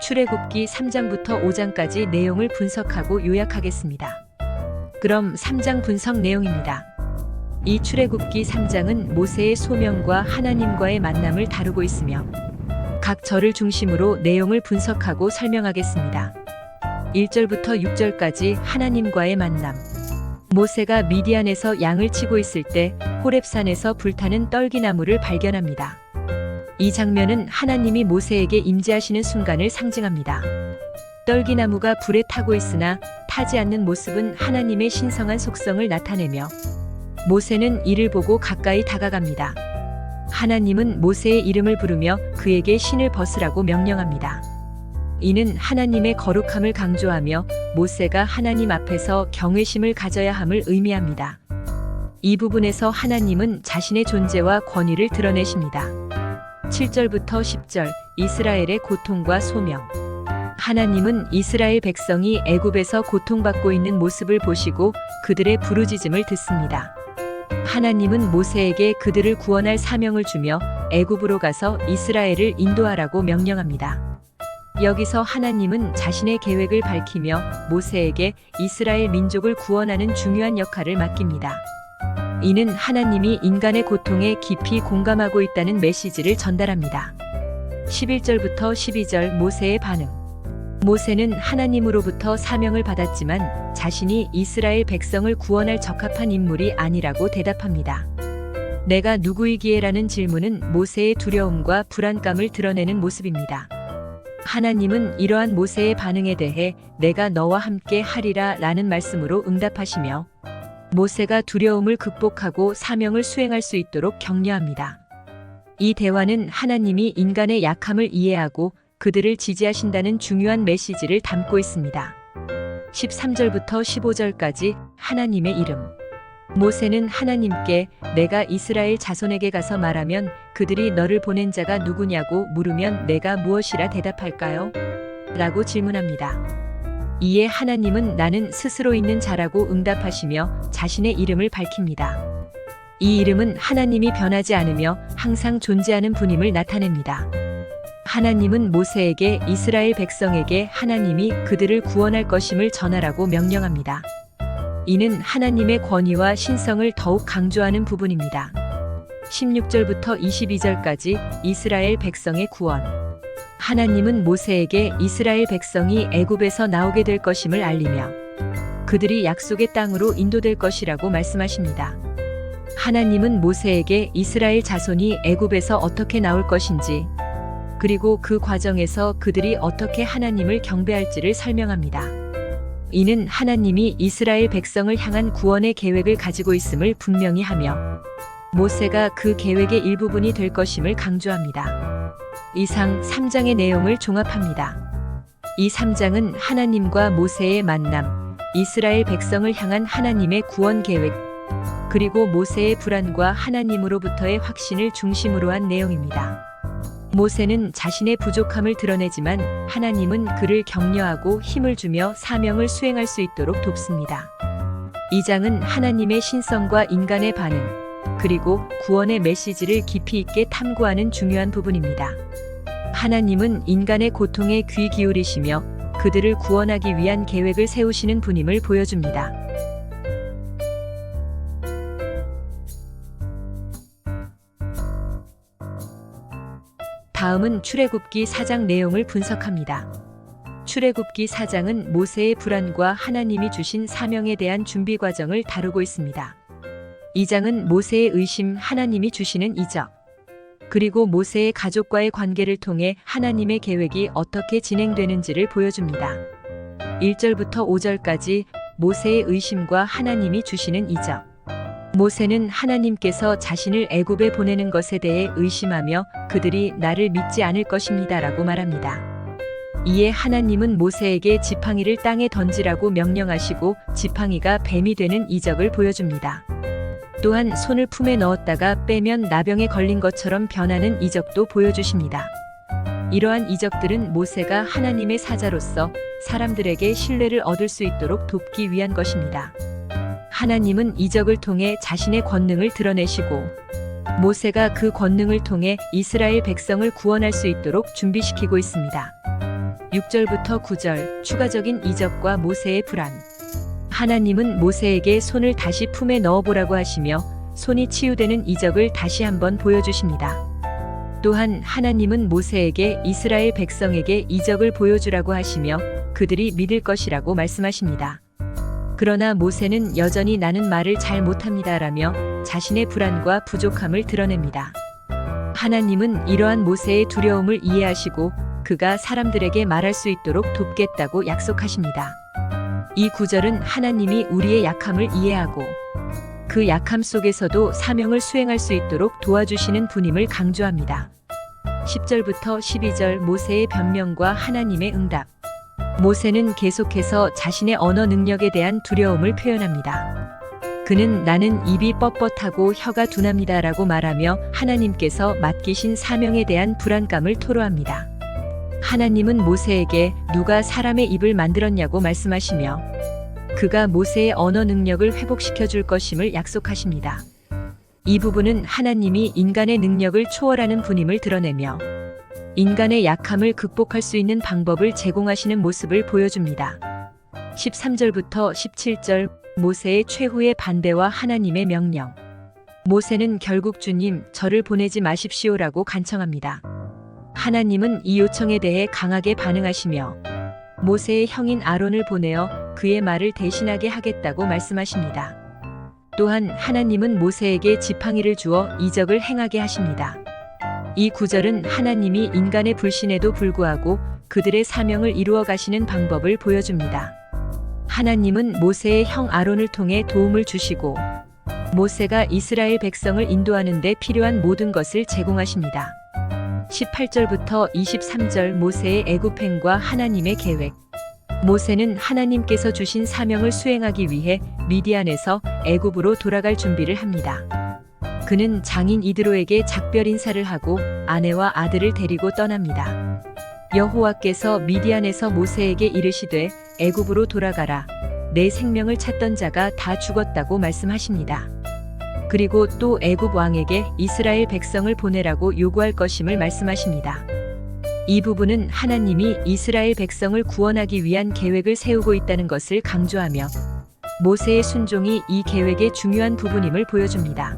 출애굽기 3장부터 5장까지 내용을 분석하고 요약하겠습니다. 그럼 3장 분석 내용입니다. 이 출애굽기 3장은 모세의 소명과 하나님과의 만남을 다루고 있으며 각 절을 중심으로 내용을 분석하고 설명하겠습니다. 1절부터 6절까지 하나님과의 만남. 모세가 미디안에서 양을 치고 있을 때 호렙산에서 불타는 떨기나무를 발견합니다. 이 장면은 하나님이 모세에게 임재하시는 순간을 상징합니다. 떨기나무가 불에 타고 있으나 타지 않는 모습은 하나님의 신성한 속성을 나타내며 모세는 이를 보고 가까이 다가갑니다. 하나님은 모세의 이름을 부르며 그에게 신을 벗으라고 명령합니다. 이는 하나님의 거룩함을 강조하며 모세가 하나님 앞에서 경외심을 가져야 함을 의미합니다. 이 부분에서 하나님은 자신의 존재와 권위를 드러내십니다. 7절부터 10절 이스라엘의 고통과 소명. 하나님은 이스라엘 백성이 애굽에서 고통받고 있는 모습을 보시고 그들의 부르짖음을 듣습니다. 하나님은 모세에게 그들을 구원할 사명을 주며 애굽으로 가서 이스라엘을 인도하라고 명령합니다. 여기서 하나님은 자신의 계획을 밝히며 모세에게 이스라엘 민족을 구원하는 중요한 역할을 맡깁니다. 이는 하나님이 인간의 고통에 깊이 공감하고 있다는 메시지를 전달합니다. 11절부터 12절 모세의 반응. 모세는 하나님으로부터 사명을 받았지만 자신이 이스라엘 백성을 구원할 적합한 인물이 아니라고 대답합니다. 내가 누구이기에라는 질문은 모세의 두려움과 불안감을 드러내는 모습입니다. 하나님은 이러한 모세의 반응에 대해 내가 너와 함께 하리라 라는 말씀으로 응답하시며 모세가 두려움을 극복하고 사명을 수행할 수 있도록 격려합니다. 이 대화는 하나님이 인간의 약함을 이해하고 그들을 지지하신다는 중요한 메시지를 담고 있습니다. 13절부터 15절까지 하나님의 이름. 모세는 하나님께 내가 이스라엘 자손에게 가서 말하면 그들이 너를 보낸 자가 누구냐고 물으면 내가 무엇이라 대답할까요? 라고 질문합니다. 이에 하나님은 나는 스스로 있는 자라고 응답하시며 자신의 이름을 밝힙니다. 이 이름은 하나님이 변하지 않으며 항상 존재하는 분임을 나타냅니다. 하나님은 모세에게 이스라엘 백성에게 하나님이 그들을 구원할 것임을 전하라고 명령합니다. 이는 하나님의 권위와 신성을 더욱 강조하는 부분입니다. 16절부터 22절까지 이스라엘 백성의 구원. 하나님은 모세에게 이스라엘 백성이 애굽에서 나오게 될 것임을 알리며 그들이 약속의 땅으로 인도될 것이라고 말씀하십니다. 하나님은 모세에게 이스라엘 자손이 애굽에서 어떻게 나올 것인지 그리고 그 과정에서 그들이 어떻게 하나님을 경배할지를 설명합니다. 이는 하나님이 이스라엘 백성을 향한 구원의 계획을 가지고 있음을 분명히 하며 모세가 그 계획의 일부분이 될 것임을 강조합니다. 이상 3장의 내용을 종합합니다. 이 3장은 하나님과 모세의 만남, 이스라엘 백성을 향한 하나님의 구원 계획, 그리고 모세의 불안과 하나님으로부터의 확신을 중심으로 한 내용입니다. 모세는 자신의 부족함을 드러내지만 하나님은 그를 격려하고 힘을 주며 사명을 수행할 수 있도록 돕습니다. 이 장은 하나님의 신성과 인간의 반응, 그리고 구원의 메시지를 깊이 있게 탐구하는 중요한 부분입니다. 하나님은 인간의 고통에 귀 기울이시며 그들을 구원하기 위한 계획을 세우시는 분임을 보여줍니다. 다음은 출애굽기 4장 내용을 분석합니다. 출애굽기 4장은 모세의 불안과 하나님이 주신 사명에 대한 준비 과정을 다루고 있습니다. 이 장은 모세의 의심, 하나님이 주시는 이적, 그리고 모세의 가족과의 관계를 통해 하나님의 계획이 어떻게 진행되는지를 보여줍니다. 1절부터 5절까지 모세의 의심과 하나님이 주시는 이적. 모세는 하나님께서 자신을 애굽에 보내는 것에 대해 의심하며 그들이 나를 믿지 않을 것입니다라고 말합니다. 이에 하나님은 모세에게 지팡이를 땅에 던지라고 명령하시고 지팡이가 뱀이 되는 이적을 보여줍니다. 또한 손을 품에 넣었다가 빼면 나병에 걸린 것처럼 변하는 이적도 보여주십니다. 이러한 이적들은 모세가 하나님의 사자로서 사람들에게 신뢰를 얻을 수 있도록 돕기 위한 것입니다. 하나님은 이적을 통해 자신의 권능을 드러내시고 모세가 그 권능을 통해 이스라엘 백성을 구원할 수 있도록 준비시키고 있습니다. 6절부터 9절 추가적인 이적과 모세의 불안. 하나님은 모세에게 손을 다시 품에 넣어보라고 하시며 손이 치유되는 이적을 다시 한번 보여주십니다. 또한 하나님은 모세에게 이스라엘 백성에게 이적을 보여주라고 하시며 그들이 믿을 것이라고 말씀하십니다. 그러나 모세는 여전히 나는 말을 잘 못합니다라며 자신의 불안과 부족함을 드러냅니다. 하나님은 이러한 모세의 두려움을 이해하시고 그가 사람들에게 말할 수 있도록 돕겠다고 약속하십니다. 이 구절은 하나님이 우리의 약함을 이해하고 그 약함 속에서도 사명을 수행할 수 있도록 도와주시는 분임을 강조합니다. 10절부터 12절 모세의 변명과 하나님의 응답. 모세는 계속해서 자신의 언어 능력에 대한 두려움을 표현합니다. 그는 나는 입이 뻣뻣하고 혀가 둔합니다라고 말하며 하나님께서 맡기신 사명에 대한 불안감을 토로합니다. 하나님은 모세에게 누가 사람의 입을 만들었냐고 말씀하시며 그가 모세의 언어 능력을 회복시켜 줄 것임을 약속하십니다. 이 부분은 하나님이 인간의 능력을 초월하는 분임을 드러내며 인간의 약함을 극복할 수 있는 방법을 제공하시는 모습을 보여줍니다. 13절부터 17절 모세의 최후의 반대와 하나님의 명령. 모세는 결국 주님, 저를 보내지 마십시오라고 간청합니다. 하나님은 이 요청에 대해 강하게 반응하시며 모세의 형인 아론을 보내어 그의 말을 대신하게 하겠다고 말씀하십니다. 또한 하나님은 모세에게 지팡이를 주어 이적을 행하게 하십니다. 이 구절은 하나님이 인간의 불신에도 불구하고 그들의 사명을 이루어 가시는 방법을 보여줍니다. 하나님은 모세의 형 아론을 통해 도움을 주시고 모세가 이스라엘 백성을 인도하는 데 필요한 모든 것을 제공하십니다. 18절부터 23절 모세의 애굽행과 하나님의 계획. 모세는 하나님께서 주신 사명을 수행하기 위해 미디안에서 애굽으로 돌아갈 준비를 합니다. 그는 장인 이드로에게 작별 인사를 하고 아내와 아들을 데리고 떠납니다. 여호와께서 미디안에서 모세에게 이르시되 애굽으로 돌아가라. 내 생명을 찾던 자가 다 죽었다고 말씀하십니다. 그리고 또 애굽 왕에게 이스라엘 백성을 보내라고 요구할 것임을 말씀하십니다. 이 부분은 하나님이 이스라엘 백성을 구원하기 위한 계획을 세우고 있다는 것을 강조하며 모세의 순종이 이 계획의 중요한 부분임을 보여줍니다.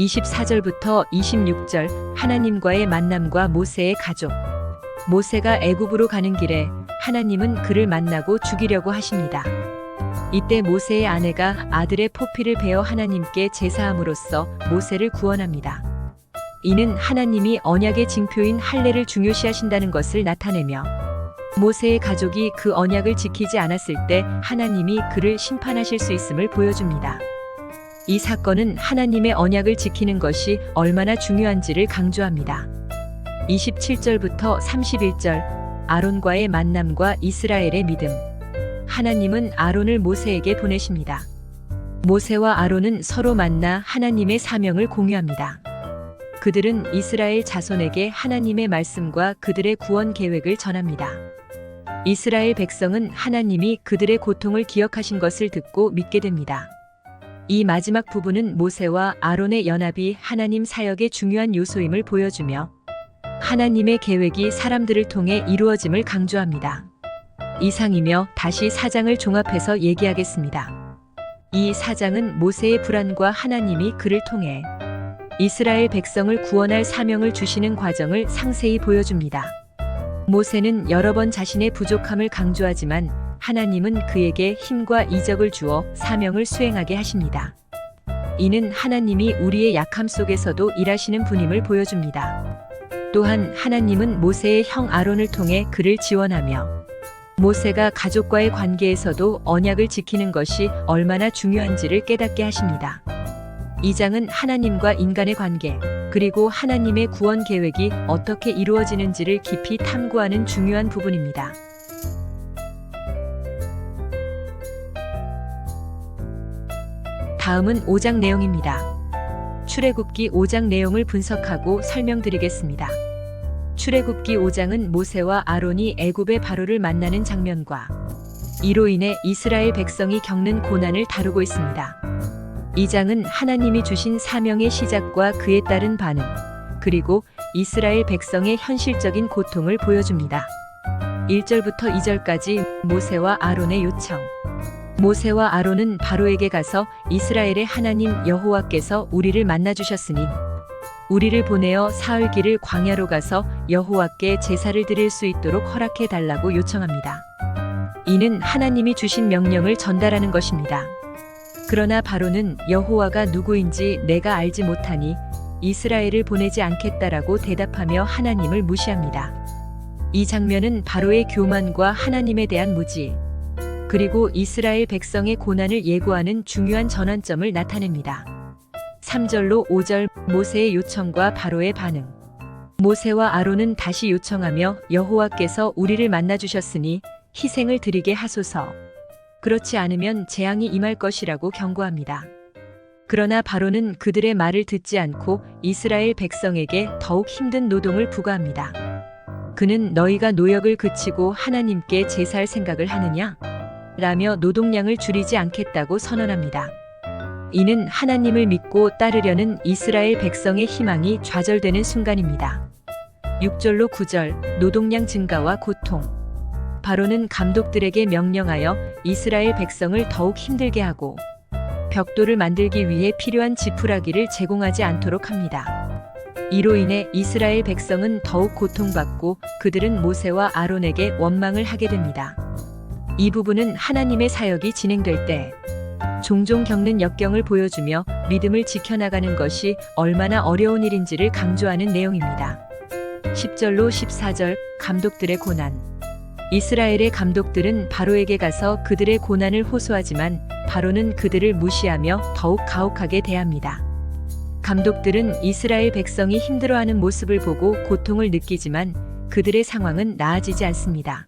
24절부터 26절 하나님과의 만남과 모세의 가족. 모세가 애굽으로 가는 길에 하나님은 그를 만나고 죽이려고 하십니다. 이때 모세의 아내가 아들의 포피를 베어 하나님께 제사함으로써 모세를 구원합니다. 이는 하나님이 언약의 징표인 할례를 중요시하신다는 것을 나타내며 모세의 가족이 그 언약을 지키지 않았을 때 하나님이 그를 심판하실 수 있음을 보여줍니다. 이 사건은 하나님의 언약을 지키는 것이 얼마나 중요한지를 강조합니다. 27절부터 31절 아론과의 만남과 이스라엘의 믿음. 하나님은 아론을 모세에게 보내십니다. 모세와 아론은 서로 만나 하나님의 사명을 공유합니다. 그들은 이스라엘 자손에게 하나님의 말씀과 그들의 구원 계획을 전합니다. 이스라엘 백성은 하나님이 그들의 고통을 기억하신 것을 듣고 믿게 됩니다. 이 마지막 부분은 모세와 아론의 연합이 하나님 사역의 중요한 요소임을 보여주며 하나님의 계획이 사람들을 통해 이루어짐을 강조합니다. 이상이며 다시 4장을 종합해서 얘기하겠습니다. 이 4장은 모세의 불안과 하나님이 그를 통해 이스라엘 백성을 구원할 사명을 주시는 과정을 상세히 보여줍니다. 모세는 여러 번 자신의 부족함을 강조하지만 하나님은 그에게 힘과 이적을 주어 사명을 수행하게 하십니다. 이는 하나님이 우리의 약함 속에서도 일하시는 분임을 보여줍니다. 또한 하나님은 모세의 형 아론을 통해 그를 지원하며 모세가 가족과의 관계에서도 언약을 지키는 것이 얼마나 중요한지를 깨닫게 하십니다. 이 장은 하나님과 인간의 관계, 그리고 하나님의 구원 계획이 어떻게 이루어지는지를 깊이 탐구하는 중요한 부분입니다. 다음은 5장 내용입니다. 출애굽기 5장 내용을 분석하고 설명드리겠습니다. 출애굽기 5장은 모세와 아론이 애굽의 바로를 만나는 장면과 이로 인해 이스라엘 백성이 겪는 고난을 다루고 있습니다. 이 장은 하나님이 주신 사명의 시작과 그에 따른 반응, 그리고 이스라엘 백성의 현실적인 고통을 보여줍니다. 1절부터 2절까지 모세와 아론의 요청. 모세와 아론은 바로에게 가서 이스라엘의 하나님 여호와께서 우리를 만나 주셨으니 우리를 보내어 사흘 길을 광야로 가서 여호와께 제사를 드릴 수 있도록 허락해 달라고 요청합니다. 이는 하나님이 주신 명령을 전달하는 것입니다. 그러나 바로는 여호와가 누구인지 내가 알지 못하니 이스라엘을 보내지 않겠다라고 대답하며 하나님을 무시합니다. 이 장면은 바로의 교만과 하나님에 대한 무지, 그리고 이스라엘 백성의 고난을 예고하는 중요한 전환점을 나타냅니다. 3절로 5절 모세의 요청과 바로의 반응. 모세와 아론은 다시 요청하며 여호와께서 우리를 만나 주셨으니 희생을 드리게 하소서. 그렇지 않으면 재앙이 임할 것이라고 경고합니다. 그러나 바로는 그들의 말을 듣지 않고 이스라엘 백성에게 더욱 힘든 노동을 부과합니다. 그는 너희가 노역을 그치고 하나님께 제사할 생각을 하느냐? 라며 노동량을 줄이지 않겠다고 선언합니다. 이는 하나님을 믿고 따르려는 이스라엘 백성의 희망이 좌절되는 순간입니다. 6절로 9절 노동량 증가와 고통. 바로는 감독들에게 명령하여 이스라엘 백성을 더욱 힘들게 하고 벽돌을 만들기 위해 필요한 지푸라기를 제공하지 않도록 합니다. 이로 인해 이스라엘 백성은 더욱 고통받고 그들은 모세와 아론에게 원망을 하게 됩니다. 이 부분은 하나님의 사역이 진행될 때 종종 겪는 역경을 보여주며 믿음을 지켜나가는 것이 얼마나 어려운 일인지를 강조하는 내용입니다. 10절로 14절 감독들의 고난. 이스라엘의 감독들은 바로에게 가서 그들의 고난을 호소하지만 바로는 그들을 무시하며 더욱 가혹하게 대합니다. 감독들은 이스라엘 백성이 힘들어하는 모습을 보고 고통을 느끼지만 그들의 상황은 나아지지 않습니다.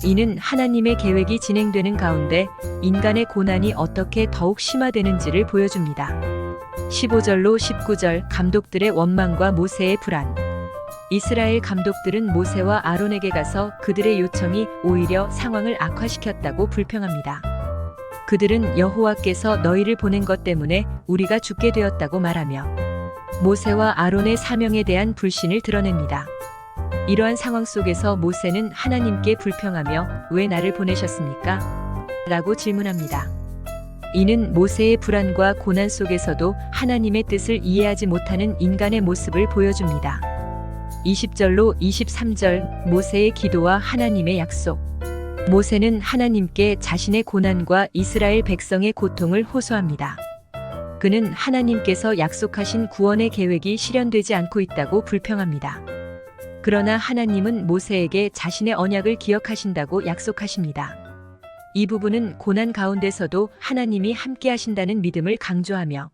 이는 하나님의 계획이 진행되는 가운데 인간의 고난이 어떻게 더욱 심화되는지를 보여줍니다. 15절로 19절 감독들의 원망과 모세의 불안. 이스라엘 감독들은 모세와 아론에게 가서 그들의 요청이 오히려 상황을 악화시켰다고 불평합니다. 그들은 여호와께서 너희를 보낸 것 때문에 우리가 죽게 되었다고 말하며 모세와 아론의 사명에 대한 불신을 드러냅니다. 이러한 상황 속에서 모세는 하나님께 불평하며 왜 나를 보내셨습니까? 라고 질문합니다. 이는 모세의 불안과 고난 속에서도 하나님의 뜻을 이해하지 못하는 인간의 모습을 보여줍니다. 20절로 23절 모세의 기도와 하나님의 약속. 모세는 하나님께 자신의 고난과 이스라엘 백성의 고통을 호소합니다. 그는 하나님께서 약속하신 구원의 계획이 실현되지 않고 있다고 불평합니다. 그러나 하나님은 모세에게 자신의 언약을 기억하신다고 약속하십니다. 이 부분은 고난 가운데서도 하나님이 함께 하신다는 믿음을 강조하며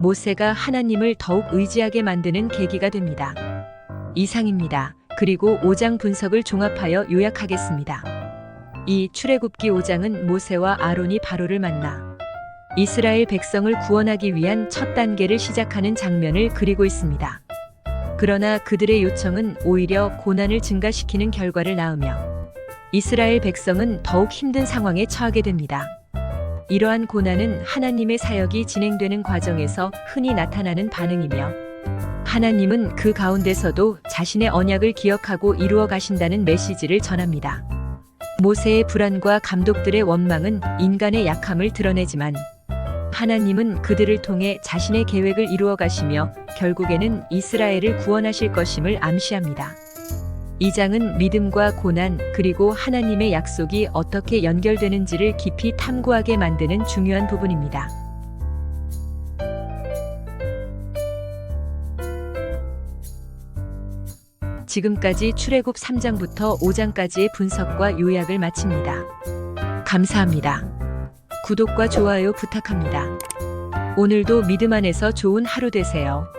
모세가 하나님을 더욱 의지하게 만드는 계기가 됩니다. 이상입니다. 그리고 5장 분석을 종합하여 요약하겠습니다. 이 출애굽기 5장은 모세와 아론이 바로를 만나 이스라엘 백성을 구원하기 위한 첫 단계를 시작하는 장면을 그리고 있습니다. 그러나 그들의 요청은 오히려 고난을 증가시키는 결과를 낳으며 이스라엘 백성은 더욱 힘든 상황에 처하게 됩니다. 이러한 고난은 하나님의 사역이 진행되는 과정에서 흔히 나타나는 반응이며 하나님은 그 가운데서도 자신의 언약을 기억하고 이루어 가신다는 메시지를 전합니다. 모세의 불안과 감독들의 원망은 인간의 약함을 드러내지만 하나님은 그들을 통해 자신의 계획을 이루어 가시며 결국에는 이스라엘을 구원하실 것임을 암시합니다. 이 장은 믿음과 고난 그리고 하나님의 약속이 어떻게 연결되는지를 깊이 탐구하게 만드는 중요한 부분입니다. 지금까지 출애굽 3장부터 5장까지의 분석과 요약을 마칩니다. 감사합니다. 구독과 좋아요 부탁합니다. 오늘도 믿음 안에서 좋은 하루 되세요.